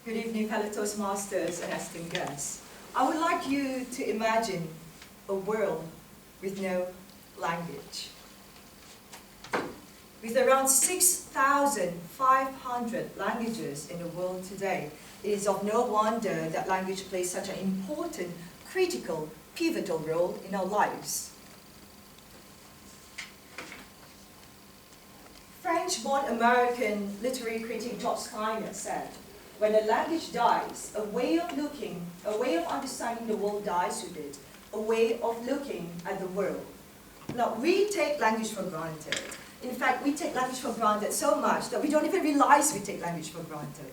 Good evening, fellow Toastmasters and esteemed guests. I would like you to imagine a world with no language. With around 6,500 languages in the world today, it is of no wonder that language plays such an important, critical, pivotal role in our lives. French-born American literary critic George Steiner said, "When a language dies, a way of looking, a way of understanding the world dies with it, a way of looking at the world." Now, we take language for granted. In fact, we take language for granted so much that we don't even realize we take language for granted.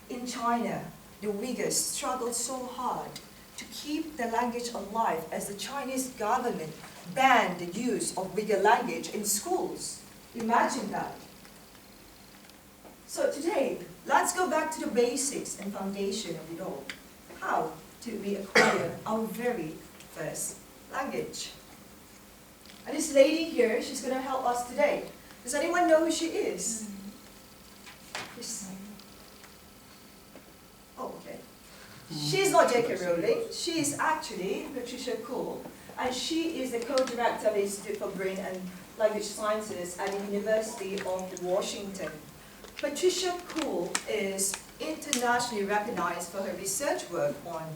In China, the Uyghurs struggled so hard to keep the language alive as the Chinese government banned the use of Uyghur language in schools. Imagine that. So today, let's go back to the basics and foundation of it all. How did we acquire our very first language? And this lady here, she's going to help us today. Does anyone know who she is? Oh, okay. She's not J.K. Rowling. She is actually Patricia Kuhl. And she is the co-director of the Institute for Brain and Language Sciences at the University of Washington. Patricia Kuhl is internationally recognized for her research work on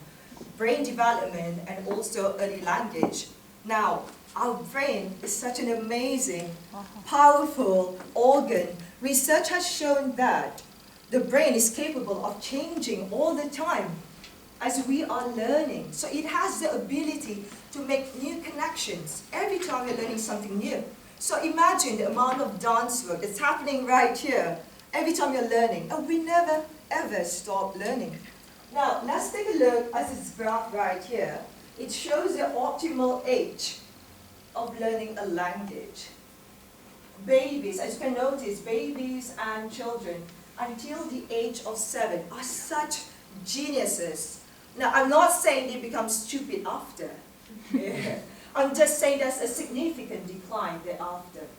brain development and also early language. Now, our brain is such an amazing, powerful organ. Research has shown that the brain is capable of changing all the time as we are learning. So it has the ability to make new connections every time you're learning something new. So imagine the amount of dance work that's happening right here every time you're learning. And we never, ever stop learning. Now, let's take a look at this graph right here. It shows the optimal age of learning a language. Babies, as you can notice, babies and children until the age of 7 are such geniuses. Now, I'm not saying they become stupid after. Yeah. I'm just saying there's a significant decline thereafter.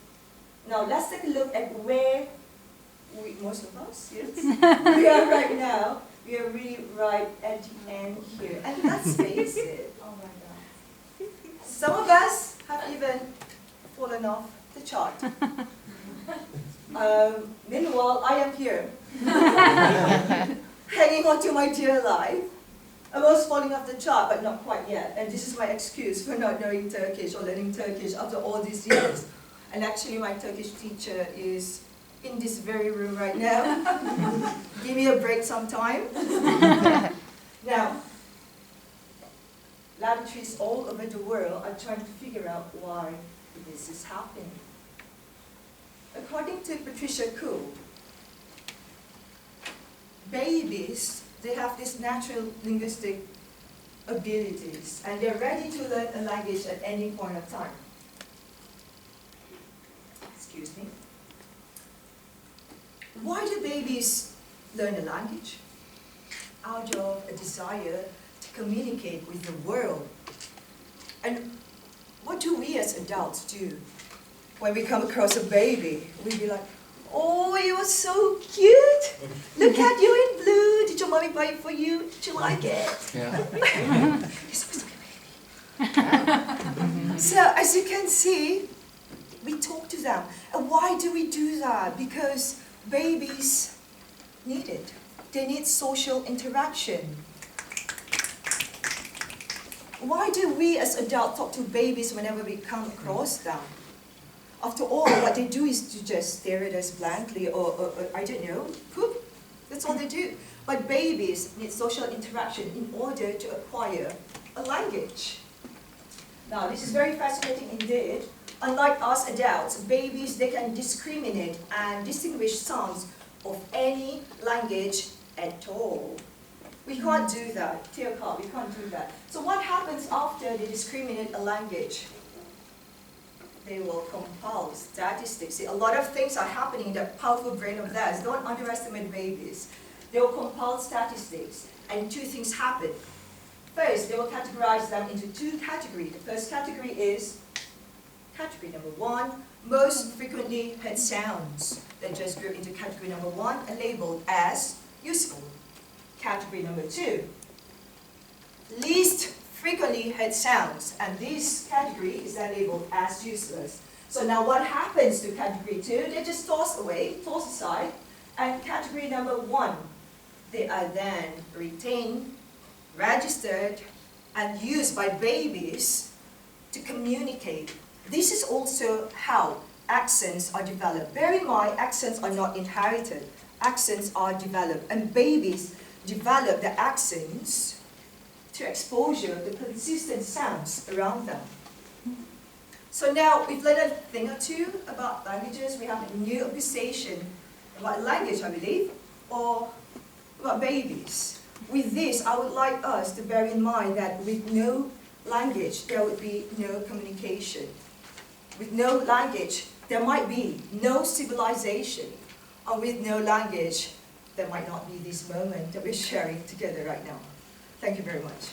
Now, let's take a look at where most of us, yes, we are right now. We are really right at the end here. And let's face it, oh my God. Some of us have even fallen off the chart. Meanwhile, I am here, hanging on to my dear life. I was falling off the chart, but not quite yet. And this is my excuse for not knowing Turkish or learning Turkish after all these years. And actually, my Turkish teacher is in this very room right now. Give me a break sometime. Now, laboratories all over the world are trying to figure out why this is happening. According to Patricia Kuhl, babies, they have these natural linguistic abilities, and they're ready to learn a language at any point of time. Excuse me. Why do babies learn a language? Out of a desire to communicate with the world. And what do we as adults do when we come across a baby? We'd be like, "Oh, you're so cute. Look at you in blue. Did your mommy buy it for you? Did you like it?" Yeah. You're supposed to be a baby. So, as you can see, we talk to them. And why do we do that? Because babies need it. They need social interaction. Why do we as adults talk to babies whenever we come across them? After all, what they do is to just stare at us blankly or I don't know, poop. That's all they do. But babies need social interaction in order to acquire a language. Now, this is very fascinating indeed. Unlike us adults, babies, they can discriminate and distinguish sounds of any language at all. We can't do that. Teoka, we can't do that. So what happens after they discriminate a language? They will compile statistics. See, a lot of things are happening in that powerful brain of theirs. Don't underestimate babies. They will compile statistics, and two things happen. First, they will categorize them into two categories. The first category is category number 1, most frequently heard sounds. They just group into category number 1 and labeled as useful. category number 2. Least frequently heard sounds, and this category is then labeled as useless. So now what happens to category 2? They're just tossed away, tossed aside, and category number 1, they are then retained, registered, and used by babies to communicate. This is also how accents are developed. Bear in mind, accents are not inherited. Accents are developed, and babies develop the accents to exposure of the consistent sounds around them. So now we've learned a thing or two about languages. We have a new appreciation about language, I believe, or about babies. With this, I would like us to bear in mind that with no language, there would be no communication. With no language, there might be no civilization. And with no language, there might not be this moment that we're sharing together right now. Thank you very much.